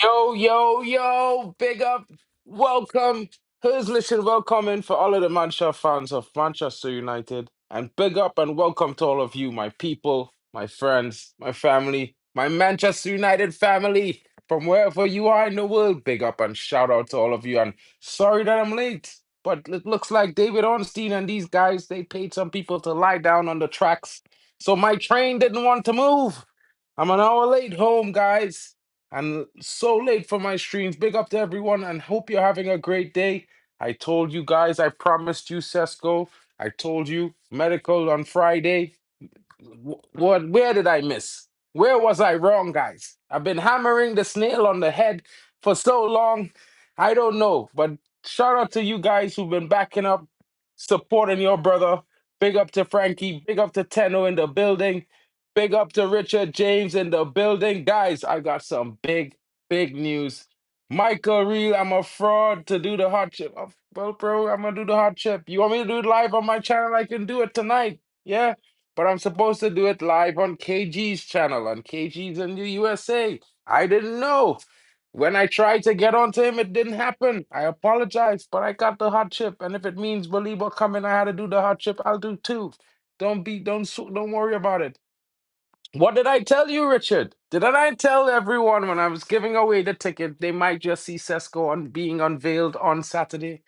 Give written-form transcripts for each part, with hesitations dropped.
Yo, yo, yo, big up, welcome. Here's listen, welcome in for all of the Manchester fans of Manchester United. And big up and welcome to all of you, my people, my friends, my family, my Manchester United family, from wherever you are in the world. Big up and shout out to all of you. And sorry that I'm late, but it looks like David Ornstein and these guys, they paid some people to lie down on the tracks. So my train didn't want to move. I'm an hour late home, guys and so late for my streams. Big up to everyone and hope you're having a great day. I told you guys, I promised you, Sesko. I told you, medical on Friday. What? Where did I miss? Where was I wrong, guys? I've been hammering the snail on the head for so long. I don't know, but shout out to you guys who've been backing up, supporting your brother. Big up to Frankie. Big up to Tenno in the building. Big up to Richard James in the building. Guys, I got some big news. Michael Reel, I'm a fraud to do the hot chip. Well, bro, I'm gonna do the hot chip. You want me to do it live on my channel? I can do it tonight. Yeah, but I'm supposed to do it live on KG's channel, on KG's in the USA. I didn't know. When I tried to get onto him, it didn't happen. I apologize, but I got the hot chip, and if it means Baleba coming, I had to do the hot chip. I'll do too. Don't worry about it. What did I tell you, Richard? Didn't I tell everyone when I was giving away the ticket they might just see Sesko on being unveiled on Saturday?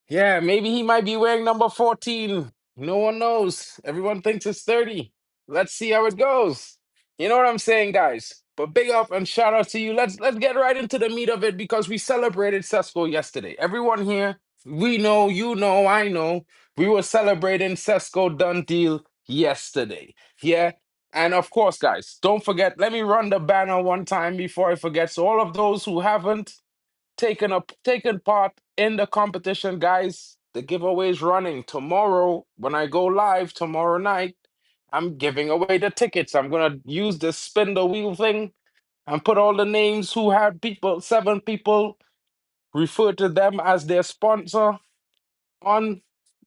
Yeah, maybe he might be wearing number 14. No one knows. Everyone thinks it's 30. Let's see how it goes. You know what I'm saying, guys? But big up and shout out to you. Let's get right into the meat of it because we celebrated Sesko yesterday. Everyone here, we know, you know, I know. We were celebrating Sesko done deal yesterday. Yeah. And of course, guys, don't forget, let me run the banner one time before I forget. So all of those who haven't, taken part in the competition, guys. The giveaway is running tomorrow. When I go live tomorrow night, I'm giving away the tickets. I'm gonna use the spin the wheel thing and put all the names who had people, 7 people, refer to them as their sponsor on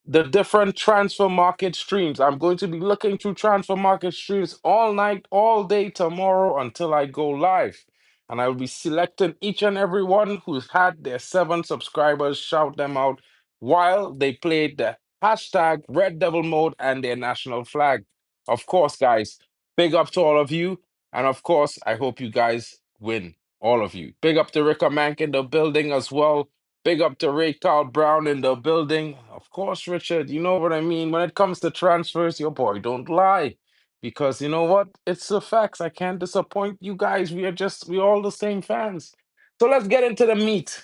the different transfer market streams. I'm going to be looking through transfer market streams all night, all day tomorrow until I go live. And I will be selecting each and every one who's had their 7 subscribers, shout them out while they played the hashtag Red Devil mode and their national flag. Of course, guys, big up to all of you. And of course, I hope you guys win, all of you. Big up to Ricka Mank in the building as well. Big up to Ray Carl Brown in the building. Of course, Richard, you know what I mean. When it comes to transfers, your boy don't lie. Because you know what? It's the facts. I can't disappoint you guys. We're all the same fans. So let's get into the meat.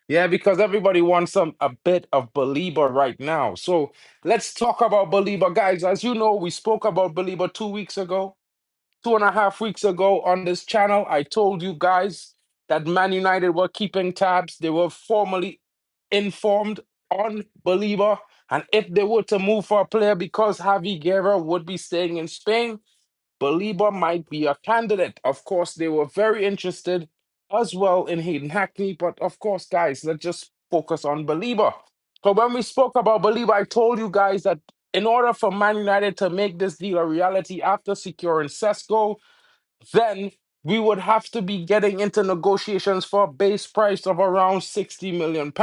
Yeah, because everybody wants a bit of Baleba right now. So let's talk about Baleba. Guys, as you know, we spoke about Baleba 2 weeks ago. 2.5 weeks ago on this channel, I told you guys that Man United were keeping tabs. They were formally informed on Baleba. And if they were to move for a player because Javi Guerra would be staying in Spain, Baleba might be a candidate. Of course, they were very interested as well in Hayden Hackney. But of course, guys, let's just focus on Baleba. So when we spoke about Baleba, I told you guys that in order for Man United to make this deal a reality after securing Sesko, then we would have to be getting into negotiations for a base price of around £60 million.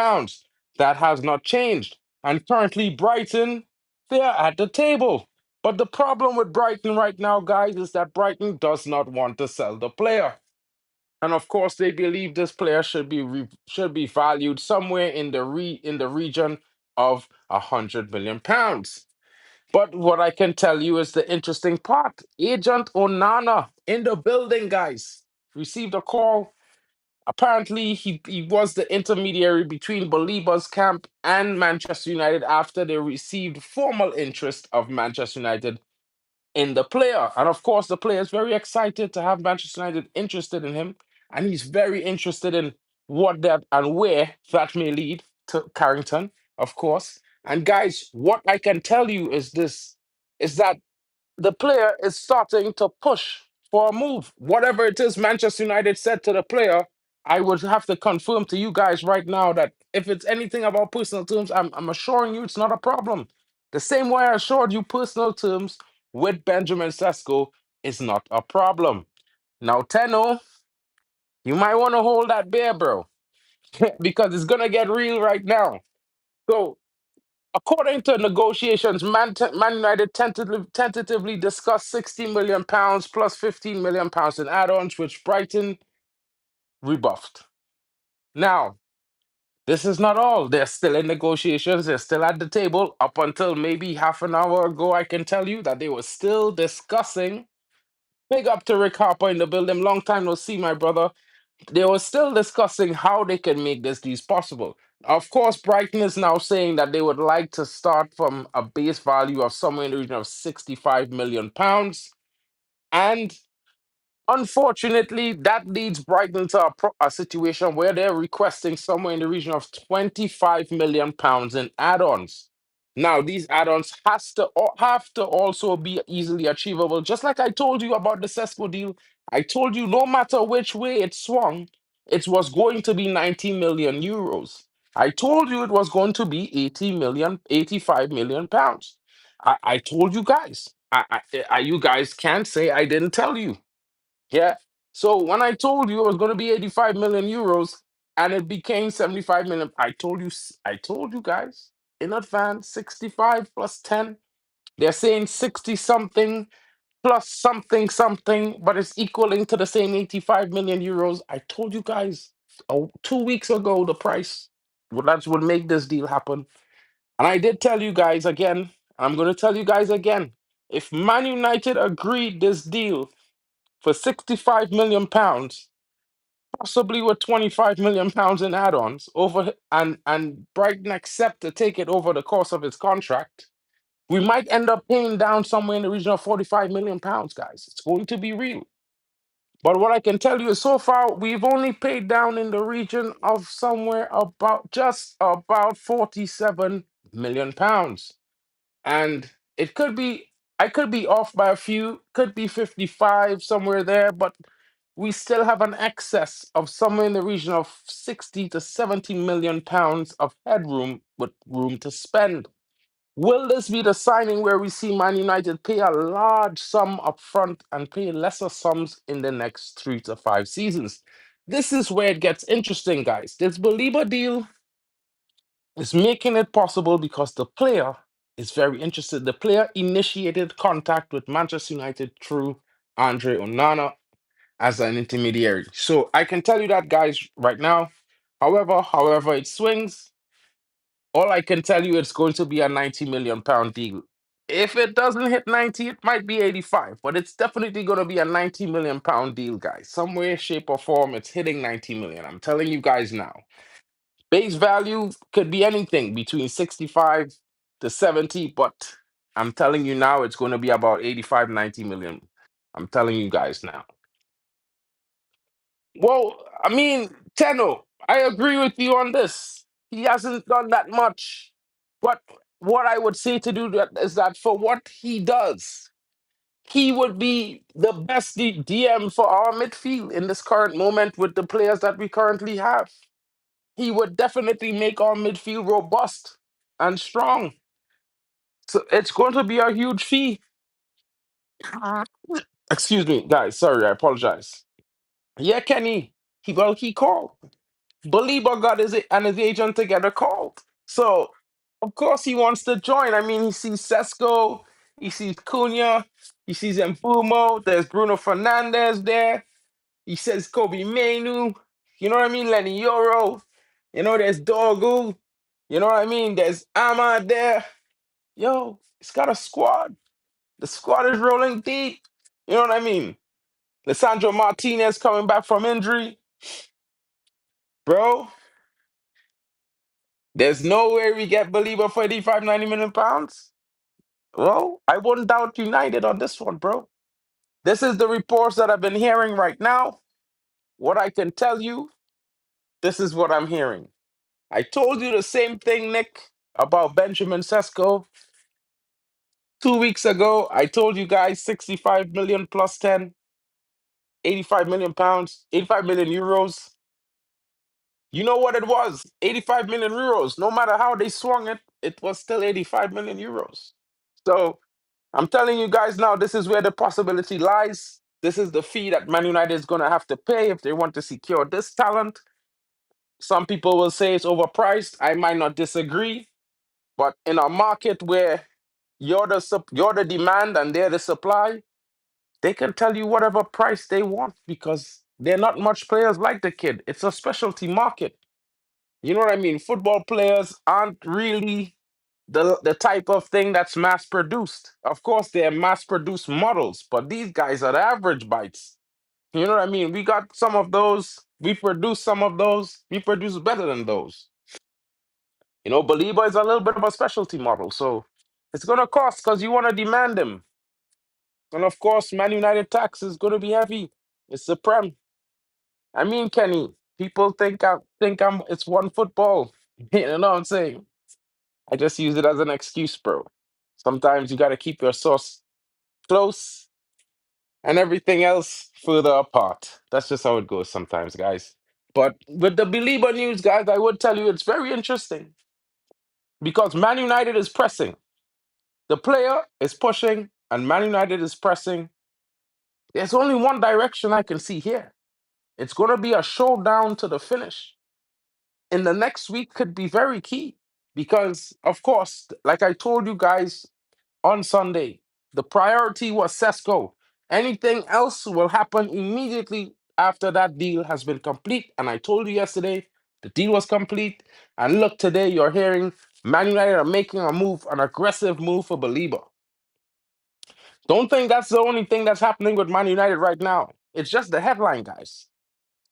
That has not changed. And currently, Brighton, they're at the table. But the problem with Brighton right now, guys, is that Brighton does not want to sell the player. And of course, they believe this player should be valued somewhere in the region of £100 million. But what I can tell you is the interesting part. Agent Onana in the building, guys. Received a call. Apparently, he was the intermediary between Baliba's camp and Manchester United after they received formal interest of Manchester United in the player. And of course, the player is very excited to have Manchester United interested in him. And he's very interested in what that and where that may lead to Carrington, of course. And guys, what I can tell you is this is that the player is starting to push for a move. Whatever it is Manchester United said to the player, I would have to confirm to you guys right now that if it's anything about personal terms, I'm assuring you it's not a problem. The same way I assured you personal terms with Benjamin Sesko is not a problem. Now, Tenno, you might want to hold that beer, bro, because it's gonna get real right now. So, according to negotiations, Man United tentatively discussed £60 million plus £15 million in add-ons, which Brighton rebuffed. Now, this is not all. They're still in negotiations. They're still at the table. Up until maybe half an hour ago, I can tell you that they were still discussing. Big up to Rick Harper in the building. Long time no see, my brother. They were still discussing how they can make this deal possible. Of course, Brighton is now saying that they would like to start from a base value of somewhere in the region of £65 million. And unfortunately, that leads Brighton to a situation where they're requesting somewhere in the region of £25 million in add-ons. Now, these add-ons have to also be easily achievable. Just like I told you about the Sesko deal, I told you no matter which way it swung, it was going to be 90 million euros. I told you it was going to be 80 million, 85 million pounds. I told you guys. You guys can't say I didn't tell you. Yeah. So when I told you it was going to be 85 million euros and it became 75 million, I told you guys in advance 65 plus 10. They're saying 60 something plus something something, but it's equaling to the same 85 million euros. I told you guys 2 weeks ago the price that would make this deal happen. And I did tell you guys again, I'm going to tell you guys again. If Man United agreed this deal for £65 million, possibly with £25 million in add-ons over, and Brighton accept to take it over the course of its contract, we might end up paying down somewhere in the region of £45 million, guys. It's going to be real. But what I can tell you is so far, we've only paid down in the region of somewhere about just about £47 million. And it could be, I could be off by a few, could be 55, somewhere there, but we still have an excess of somewhere in the region of 60 to 70 million pounds of headroom with room to spend. Will this be the signing where we see Man United pay a large sum up front and pay lesser sums in the next 3 to 5 seasons? This is where it gets interesting, guys. This Baleba deal is making it possible because the player is very interested. The player initiated contact with Manchester United through Andre Onana as an intermediary. So I can tell you that, guys, right now. However it swings, all I can tell you it's going to be a 90 million pound deal. If it doesn't hit 90, it might be 85, but it's definitely going to be a 90 million pound deal, guys. Some way, shape, or form, it's hitting 90 million. I'm telling you guys now. Base value could be anything between 65 to 70, but I'm telling you now, it's going to be about 85, 90 million. I'm telling you guys now. Well, I mean, Tenno, I agree with you on this. He hasn't done that much. But what I would say to do that is that for what he does, he would be the best DM for our midfield in this current moment with the players that we currently have. He would definitely make our midfield robust and strong. So it's going to be a huge fee. Excuse me, guys. Sorry, I apologize. Yeah, Kenny. He called. Baleba got his agent together called. So of course he wants to join. I mean, he sees Sesko, he sees Cunha, he sees Mfumo. There's Bruno Fernandez there. He says Kobe Mainu. You know what I mean? Lenny Yoro. You know, there's Dorgu. You know what I mean? There's Ahmad there. Yo, it's got a squad. The squad is rolling deep. You know what I mean? Lissandro Martinez coming back from injury. Bro, there's no way we get Believer for 85, 90 million pounds. Well, I wouldn't doubt United on this one, bro. This is the reports that I've been hearing right now. What I can tell you, this is what I'm hearing. I told you the same thing, Nick, about Benjamin Sesko 2 weeks ago. I told you guys 65 million plus 10, 85 million pounds, 85 million euros. You know what it was? 85 million euros. No matter how they swung it, it was still 85 million euros. So I'm telling you guys now, this is where the possibility lies. This is the fee that Man United is going to have to pay if they want to secure this talent. Some people will say it's overpriced. I might not disagree, but in a market where you're the demand and they're the supply, they can tell you whatever price they want because they're not much players like the kid. It's a specialty market. You know what I mean? Football players aren't really the type of thing that's mass produced. Of course, they're mass produced models, but these guys are the average bites. You know what I mean? We got some of those. We produce some of those. We produce better than those. You know, Baleba is a little bit of a specialty model, so it's gonna cost because you want to demand him. And of course, Man United tax is gonna be heavy. It's the prem. I mean, Kenny, people think I'm it's one football. You know what I'm saying? I just use it as an excuse, bro. Sometimes you gotta keep your source close and everything else further apart. That's just how it goes sometimes, guys. But with the Belieber news, guys, I would tell you it's very interesting because Man United is pressing. The player is pushing, and Man United is pressing. There's only one direction I can see here. It's going to be a showdown to the finish. In the next week could be very key because, of course, like I told you guys on Sunday, the priority was Sesko. Anything else will happen immediately after that deal has been complete. And I told you yesterday, the deal was complete. And look, today you're hearing Man United are making a move, an aggressive move for Baleba. Don't think that's the only thing that's happening with Man United right now. It's just the headline, guys.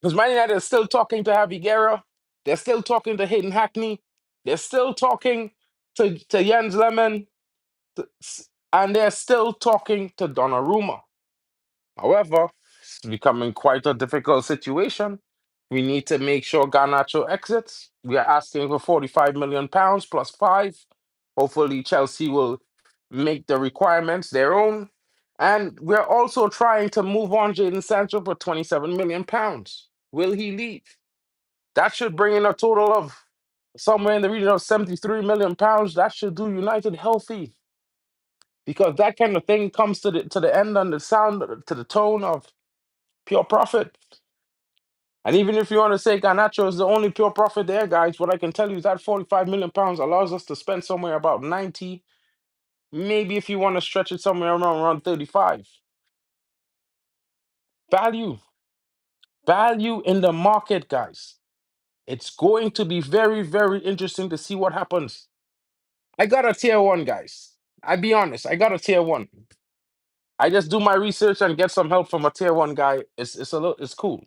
Because Man United is still talking to Javi Guerra. They're still talking to Hayden Hackney. They're still talking to Jens Lehmann. And they're still talking to Donnarumma. However, it's becoming quite a difficult situation. We need to make sure Garnacho exits. We are asking for £45 million plus five. Hopefully, Chelsea will make the requirements their own. And we're also trying to move on Jadon Sancho for £27 million. Will he leave? That should bring in a total of somewhere in the region of £73 million. That should do United healthy because that kind of thing comes to the end and the sound to the tone of pure profit. And even if you want to say Garnacho is the only pure profit there, guys, what I can tell you is that £45 million allows us to spend somewhere about 90, maybe if you want to stretch it somewhere around 35. Value, value in the market, guys. It's going to be very, very interesting to see what happens. I got a tier one, guys. I be honest, I got a tier one. I just do my research and get some help from a tier one guy. It's cool.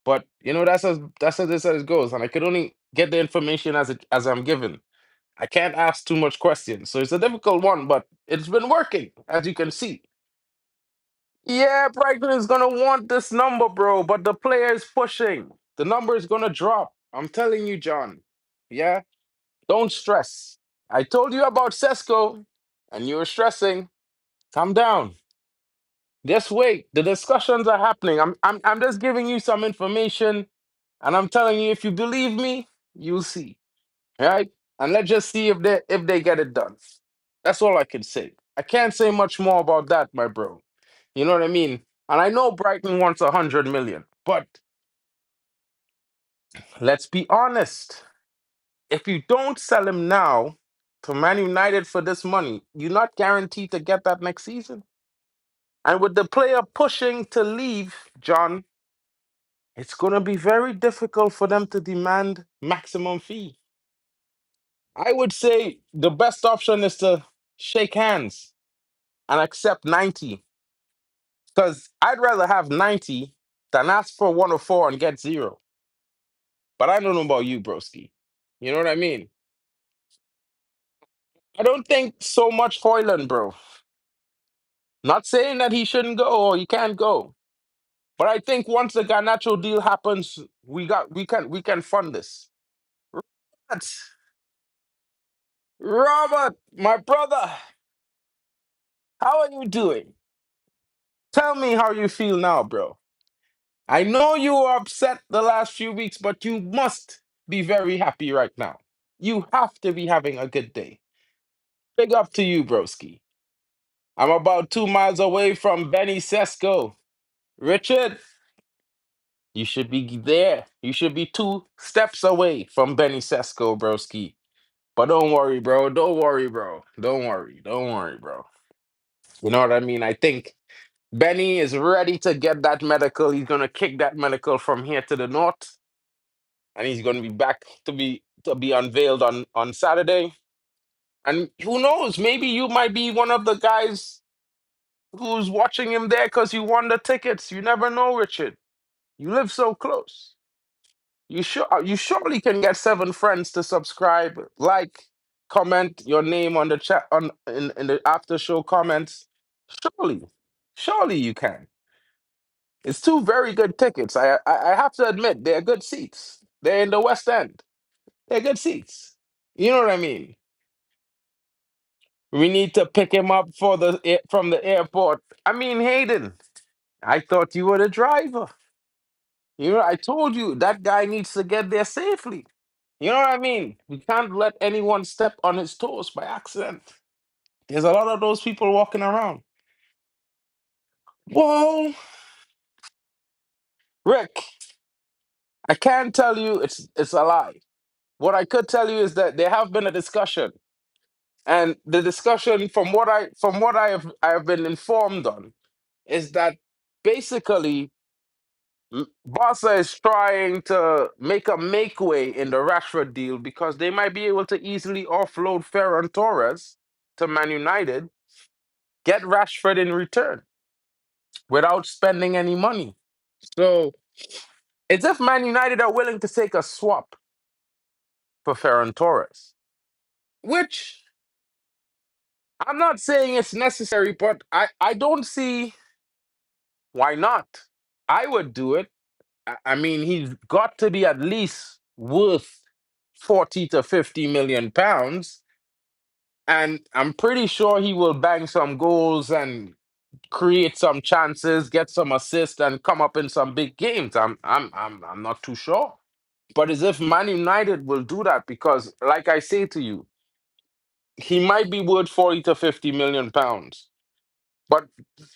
But you know, that's as this as it goes, and I can only get the information as I'm given. I can't ask too much questions, so it's a difficult one, but it's been working, as you can see. Yeah, Brighton is gonna want this number, bro, but the player is pushing. The number is gonna drop. I'm telling you, John. Yeah, don't stress. I told you about Sesko, and you were stressing. Calm down. Just wait. The discussions are happening. I'm just giving you some information. And I'm telling you, if you believe me, you'll see. Right? And let's just see if they get it done. That's all I can say. I can't say much more about that, my bro. You know what I mean? And I know Brighton wants 100 million, but let's be honest. If you don't sell him now to Man United for this money, you're not guaranteed to get that next season. And with the player pushing to leave, John, it's going to be very difficult for them to demand maximum fee. I would say the best option is to shake hands and accept 90. Because I'd rather have 90 than ask for 104 and get zero. But I don't know about you, broski. You know what I mean? I don't think so much Hoyland, bro. Not saying that he shouldn't go or he can't go. But I think once the Garnacho deal happens, we can fund this. Robert, Robert, my brother, how are you doing? Tell me how you feel now, bro. I know you were upset the last few weeks, but you must be very happy right now. You have to be having a good day. Big up to you, broski. I'm about 2 miles away from Benny Sesko. Richard, you should be there. You should be 2 steps away from Benny Sesko, broski. But don't worry, bro. Don't worry, bro. Don't worry. Don't worry, bro. You know what I mean? I think Benny is ready to get that medical. He's gonna kick that medical from here to the north, and he's gonna be back to be unveiled on Saturday. And who knows? Maybe you might be one of the guys who's watching him there because you won the tickets. You never know, Richard. You live so close. You surely can get 7 friends to subscribe, like, comment your name on the chat in the after show comments. Surely, surely you can. It's 2 very good tickets. I have to admit they're good seats. They're in the West End. They're good seats. You know what I mean? We need to pick him up from the airport. I mean, Hayden, I thought you were the driver. You know, I told you that guy needs to get there safely. You know what I mean? We can't let anyone step on his toes by accident. There's a lot of those people walking around. Well, Rick, I can't tell you it's a lie. What I could tell you is that there have been a discussion, and the discussion, from what I have been informed on, is that basically Barca is trying to make a make way in the Rashford deal because they might be able to easily offload Ferran Torres to Man United, get Rashford in return without spending any money. So it's if Man United are willing to take a swap for Ferran Torres, which I'm not saying it's necessary, but I don't see why not. I would do it. I mean, he's got to be at least worth 40 to 50 million pounds. And I'm pretty sure he will bang some goals and create some chances, get some assists, and come up in some big games. I'm not too sure. But as if Man United will do that because, like I say to you, he might be worth 40 to 50 million pounds. But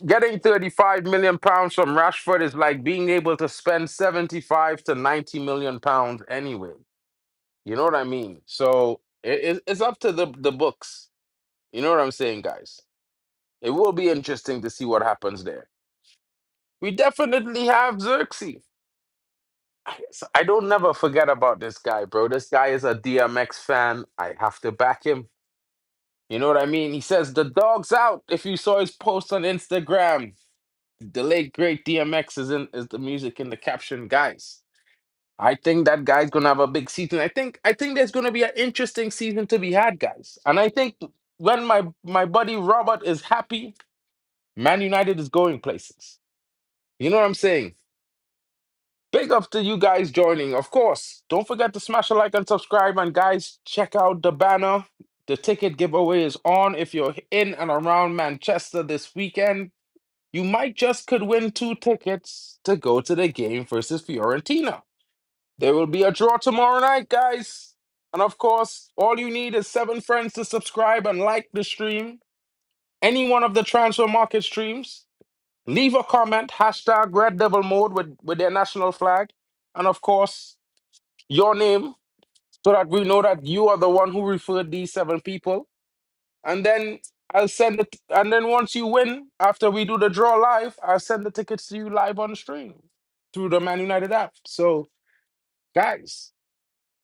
getting 35 million pounds from Rashford is like being able to spend 75 to 90 million pounds anyway. You know what I mean? So it's up to the books. You know what I'm saying, guys? It will be interesting to see what happens there. We definitely have Xerxes. I don't never forget about this guy, bro. This guy is a DMX fan. I have to back him. You know what I mean? He says the dog's out. If you saw his post on Instagram, the late great DMX is the music in the caption, guys. I think that guy's gonna have a big season. I think there's gonna be an interesting season to be had, guys. And I think when my buddy Robert is happy, Man United is going places. You know what I'm saying? Big up to you guys joining. Of course, don't forget to smash a like and subscribe. And guys, check out the banner. The ticket giveaway is on. If you're in and around Manchester this weekend, you might just could win 2 tickets to go to the game versus Fiorentina. There will be a draw tomorrow night, guys. And of course, all you need is 7 friends to subscribe and like the stream. Any one of the transfer market streams. Leave a comment, hashtag Red Devil Mode with their national flag. And of course, your name, so that we know that you are the one who referred these 7 people. And then I'll send it. And then once you win, after we do the draw live, I'll send the tickets to you live on the stream through the Man United app. So, guys,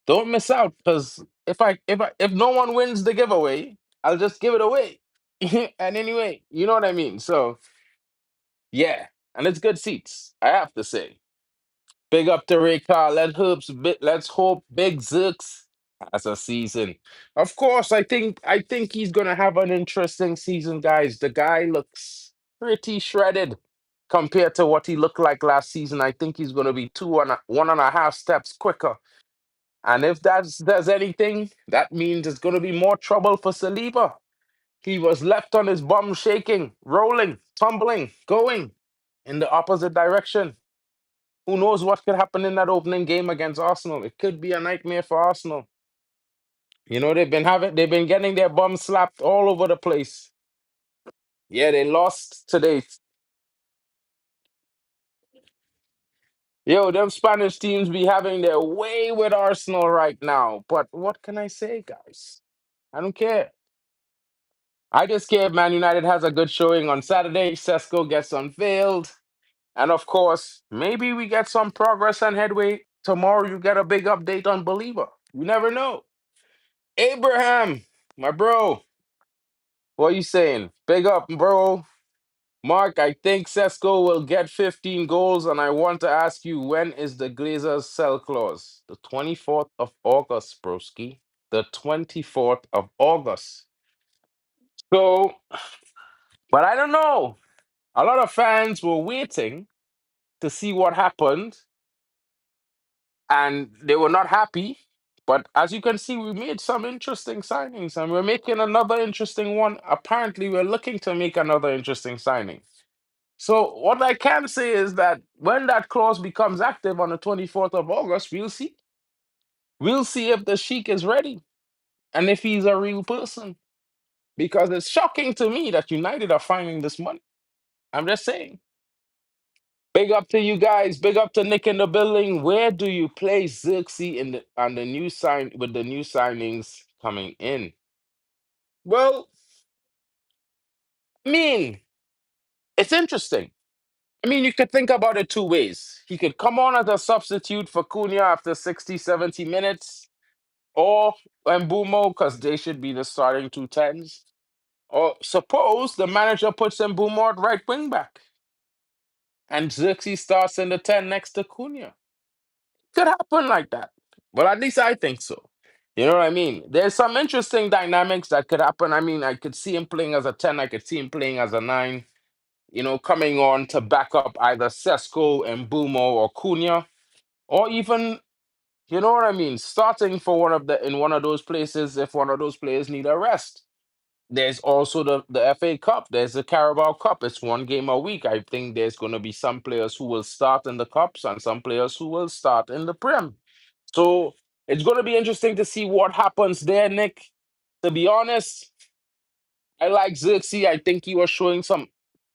don't miss out because if no one wins the giveaway, I'll just give it away. And anyway, you know what I mean. So yeah, and it's good seats, I have to say. Big up to Ray Carr. Let's hope Big Zooks has a season. Of course, I think he's gonna have an interesting season, guys. The guy looks pretty shredded compared to what he looked like last season. I think he's gonna be 1.5 steps quicker. And if does anything, that means it's gonna be more trouble for Saliba. He was left on his bum shaking, rolling, tumbling, going in the opposite direction. Who knows what could happen in that opening game against Arsenal? It could be a nightmare for Arsenal. You know, they've been getting their bums slapped all over the place. Yeah, they lost today. Yo, them Spanish teams be having their way with Arsenal right now. But what can I say, guys? I don't care. I just care if Man United has a good showing on Saturday. Sesko gets unveiled. And of course, maybe we get some progress and headway. Tomorrow you get a big update on Baleba. You never know. Abraham, my bro, what you saying? Big up, bro. Mark, I think Sesko will get 15 goals, and I want to ask you, when is the Glazers sell clause? The 24th of August, broski. The 24th of August. So, but I don't know. A lot of fans were waiting to see what happened, and they were not happy. But as you can see, we made some interesting signings, and we're making another interesting one. Apparently, we're looking to make another interesting signing. So what I can say is that when that clause becomes active on the 24th of August, we'll see. We'll see if the Sheik is ready and if he's a real person. Because it's shocking to me that United are finding this money. I'm just saying. Big up to you guys. Big up to Nick in the building. Where do you place Xerxes in the on the new sign with the new signings coming in? Well, I mean, it's interesting. I mean, you could think about it two ways. He could come on as a substitute for Cunha after 60, 70 minutes, or Mbumo, because they should be the starting two tens. Or suppose the manager puts Mbumo at right wing back and Xerxes starts in the 10 next to Cunha. Could happen like that. Well, at least I think so. You know what I mean? There's some interesting dynamics that could happen. I mean, I could see him playing as a 10, I could see him playing as a 9, coming on to back up either Sesko, Mbumo, or Cunha, or even, you know what I mean, starting for one of those places if one of those players need a rest. There's also the FA Cup. There's the Carabao Cup. It's one game a week. I think there's going to be some players who will start in the Cups and some players who will start in the Prem. So it's going to be interesting to see what happens there, Nick. To be honest, I like Xerxes. I think he was showing some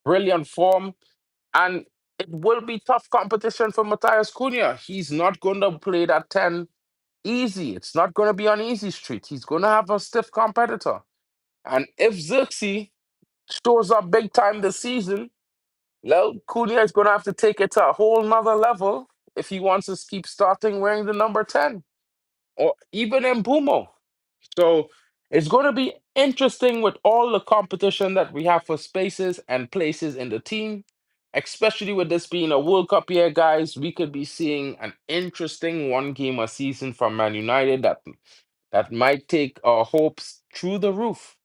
brilliant form. And it will be tough competition for Matthias Cunha. He's not going to play that 10 easy. It's not going to be on easy street. He's going to have a stiff competitor. And if Xerxes shows up big time this season, well, Cunha is going to have to take it to a whole nother level if he wants to keep starting wearing the number 10 or even Mbumo. So it's going to be interesting with all the competition that we have for spaces and places in the team, especially with this being a World Cup year, guys. We could be seeing an interesting one game a season from Man United that might take our hopes through the roof.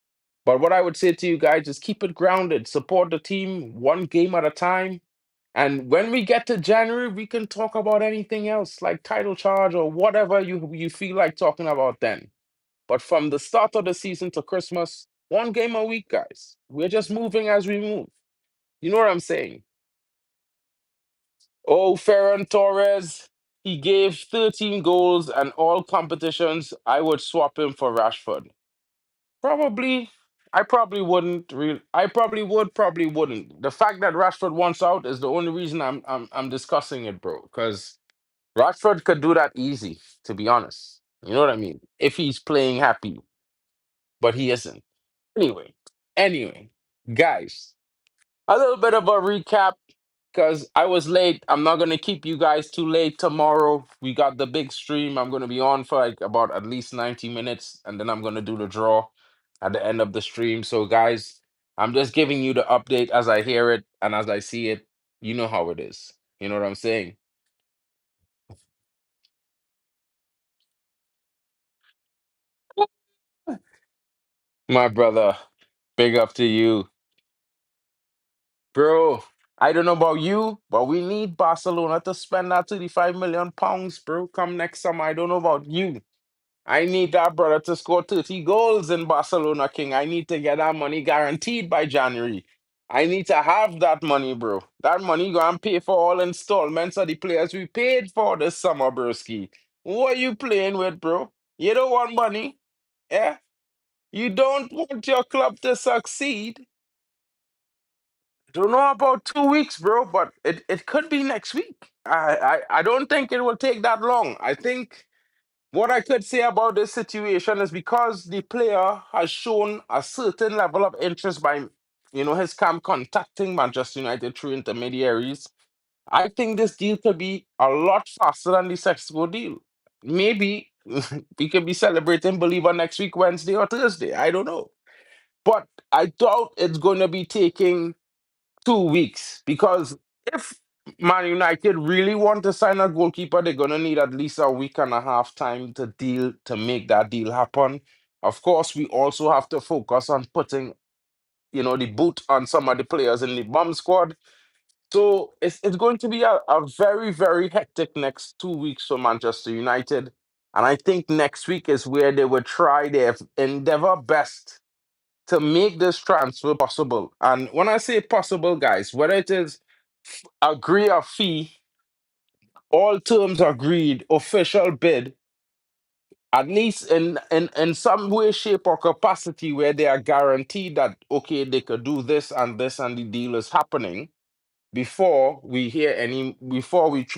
But what I would say to you guys is keep it grounded, support the team one game at a time. And when we get to January, we can talk about anything else like title charge or whatever you feel like talking about then. But from the start of the season to Christmas, one game a week, guys. We're just moving as we move. You know what I'm saying? Oh, Ferran Torres, he gave 13 goals and all competitions. I would swap him for Rashford. Probably, I probably wouldn't. I probably would, probably wouldn't. The fact that Rashford wants out is the only reason I'm discussing it, bro. Because Rashford could do that easy, to be honest. You know what I mean? If he's playing happy, but he isn't. Anyway, guys, a little bit of a recap because I was late. I'm not gonna keep you guys too late tomorrow. We got the big stream. I'm gonna be on for like about at least 90 minutes, and then I'm gonna do the draw at the end of the stream. So, guys, I'm just giving you the update as I hear it and as I see it. You know how it is. You know what I'm saying? My brother, big up to you. Bro, I don't know about you, but we need Barcelona to spend that 35 million pounds, bro. Come next summer. I don't know about you. I need that brother to score 30 goals in Barcelona, King. I need to get that money guaranteed by January. I need to have that money, bro. That money gonna pay for all installments of the players we paid for this summer, broski. What you playing with, bro? You don't want money, yeah? You don't want your club to succeed. don't know about 2 weeks, bro, but it could be next week. I don't think it will take that long. I think what I could say about this situation is because the player has shown a certain level of interest by, his camp contacting Manchester United through intermediaries. I think this deal could be a lot faster than the Sexto deal. Maybe we could be celebrating Believer next week, Wednesday or Thursday. I don't know. But I doubt it's going to be taking 2 weeks because if Man United really want to sign a goalkeeper, they're gonna need at least a week and a half time to make that deal happen. Of course, we also have to focus on putting, the boot on some of the players in the bomb squad. So it's going to be a very, very hectic next 2 weeks for Manchester United. And I think next week is where they will try their endeavor best to make this transfer possible. And when I say possible, guys, whether it is agree a fee, all terms agreed, official bid, at least in some way, shape, or capacity where they are guaranteed that okay, they could do this and the deal is happening before we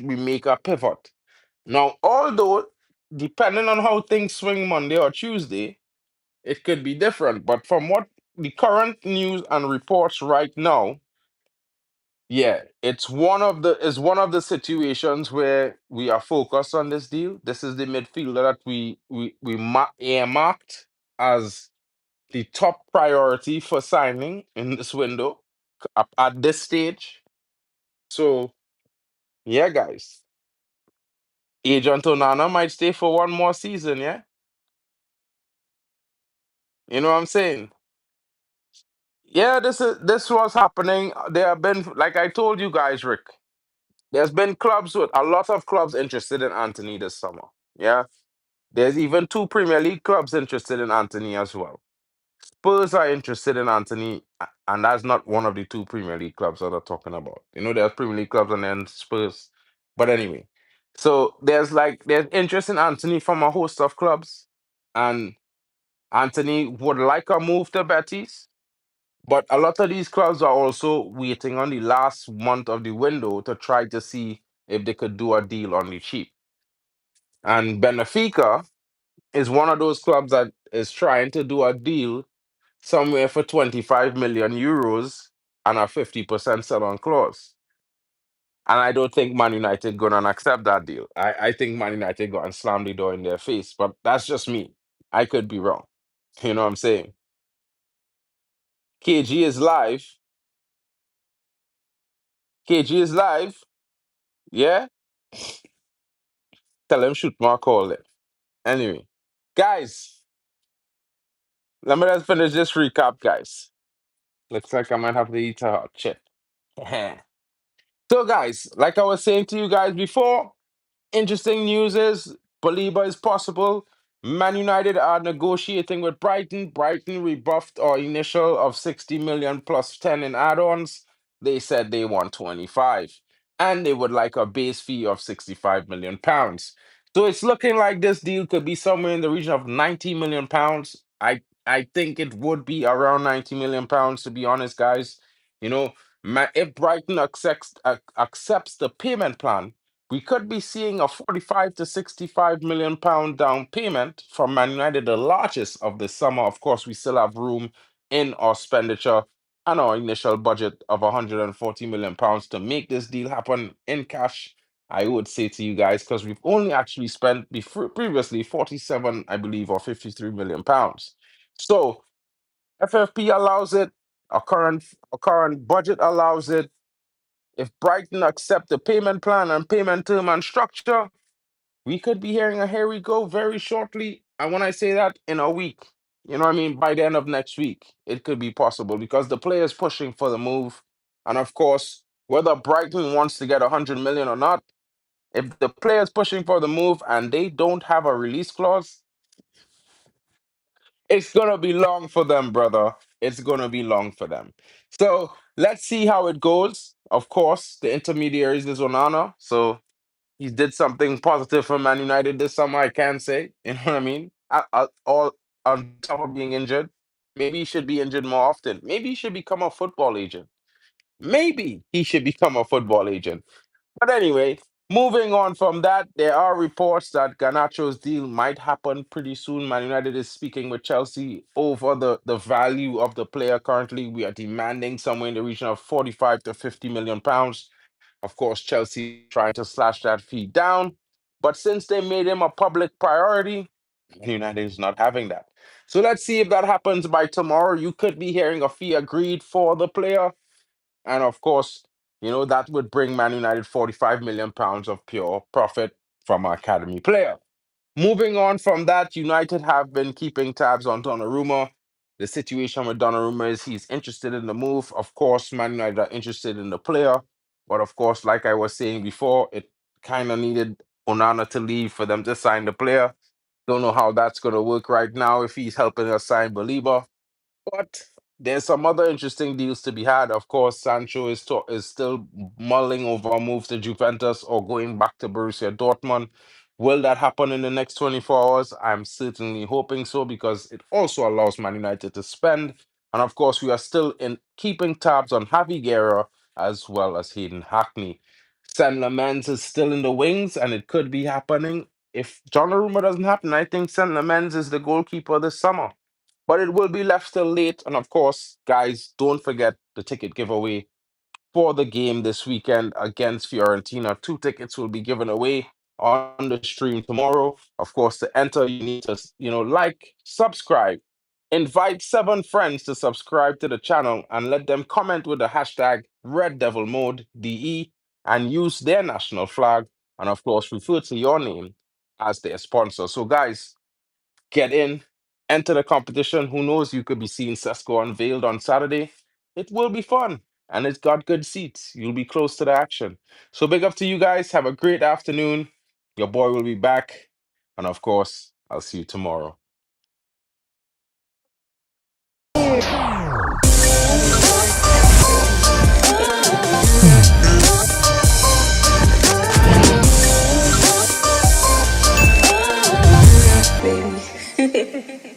make a pivot. Now, although depending on how things swing Monday or Tuesday, it could be different. But from what the current news and reports right now, yeah, it's one of the situations where we are focused on this deal. This is the midfielder that we earmarked as the top priority for signing in this window at this stage. So yeah, guys, Agent Onana might stay for one more season. Yeah, you know what I'm saying? Yeah, this was happening. There have been, like I told you guys, Rick. There's been a lot of clubs interested in Anthony this summer. Yeah. There's even two Premier League clubs interested in Anthony as well. Spurs are interested in Anthony, and that's not one of the two Premier League clubs that I'm talking about. There's Premier League clubs and then Spurs. But anyway, so there's interest in Anthony from a host of clubs, and Anthony would like a move to Betis. But a lot of these clubs are also waiting on the last month of the window to try to see if they could do a deal on the cheap. And Benfica is one of those clubs that is trying to do a deal somewhere for 25 million euros and a 50% sell on clause. And I don't think Man United gonna accept that deal. I think Man United gonna slam the door in their face, but that's just me. I could be wrong. You know what I'm saying? KG is live. KG is live. Yeah? Tell him shoot my call it. Anyway, guys, let me just finish this recap, guys. Looks like I might have to eat a hot chip. So, guys, like I was saying to you guys before, interesting news is Baleba is possible. Man United are negotiating with Brighton. Brighton rebuffed our initial of 60 million plus 10 in add-ons. They said they want 25. And they would like a base fee of 65 million pounds. So it's looking like this deal could be somewhere in the region of 90 million pounds. I think it would be around 90 million pounds, to be honest, guys. You know, if Brighton accepts the payment plan, we could be seeing a 45 to 65 million pound down payment from Man United, the largest of the summer. Of course, we still have room in our expenditure and our initial budget of 140 million pounds to make this deal happen in cash. I would say to you guys, because we've only actually spent previously 47, I believe, or 53 million pounds. So FFP allows it, our current budget allows it. If Brighton accept the payment plan and payment term and structure, we could be hearing a here we go very shortly. And when I say that, in a week, you know what I mean? By the end of next week, it could be possible because the player is pushing for the move. And of course, whether Brighton wants to get 100 million or not, if the player is pushing for the move and they don't have a release clause, it's gonna be long for them, brother. It's gonna be long for them. So let's see how it goes. Of course, the intermediaries is Onana, so he did something positive for Man United this summer. I can say, you know what I mean. All on top of being injured, maybe he should be injured more often. Maybe he should become a football agent. maybe he should become a football agent. But anyway, moving on from that, there are reports that Garnacho's deal might happen pretty soon. Man United is speaking with Chelsea over the value of the player currently. We are demanding somewhere in the region of 45 to 50 million pounds. Of course, Chelsea trying to slash that fee down. But since they made him a public priority, Man United is not having that. So let's see if that happens by tomorrow. You could be hearing a fee agreed for the player. And of course, that would bring Man United 45 million pounds of pure profit from our academy player. Moving on from that, United have been keeping tabs on Donnarumma. The situation with Donnarumma is he's interested in the move. Of course, Man United are interested in the player. But of course, like I was saying before, it kind of needed Onana to leave for them to sign the player. Don't know how that's going to work right now if he's helping us sign Baleba. But there's some other interesting deals to be had. Of course, Sancho is still mulling over a move to Juventus or going back to Borussia Dortmund. Will that happen in the next 24 hours? I'm certainly hoping so because it also allows Man United to spend. And of course, we are still in keeping tabs on Javi Guerra as well as Hayden Hackney. San Lamens is still in the wings and it could be happening. If John Aruma doesn't happen, I think San Lamens is the goalkeeper this summer, but it will be left till late. And of course, guys, don't forget the ticket giveaway for the game this weekend against Fiorentina. Two tickets will be given away on the stream tomorrow. Of course, to enter, you need to, like, subscribe, invite 7 friends to subscribe to the channel, and let them comment with the hashtag Red Devil Mode DE and use their national flag. And of course, refer to your name as their sponsor. So, guys, get in, enter the competition. Who knows? You could be seeing Sesko unveiled on Saturday. It will be fun, and it's got good seats. You'll be close to the action. So big up to you guys. Have a great afternoon. Your boy will be back, and of course, I'll see you tomorrow. Baby.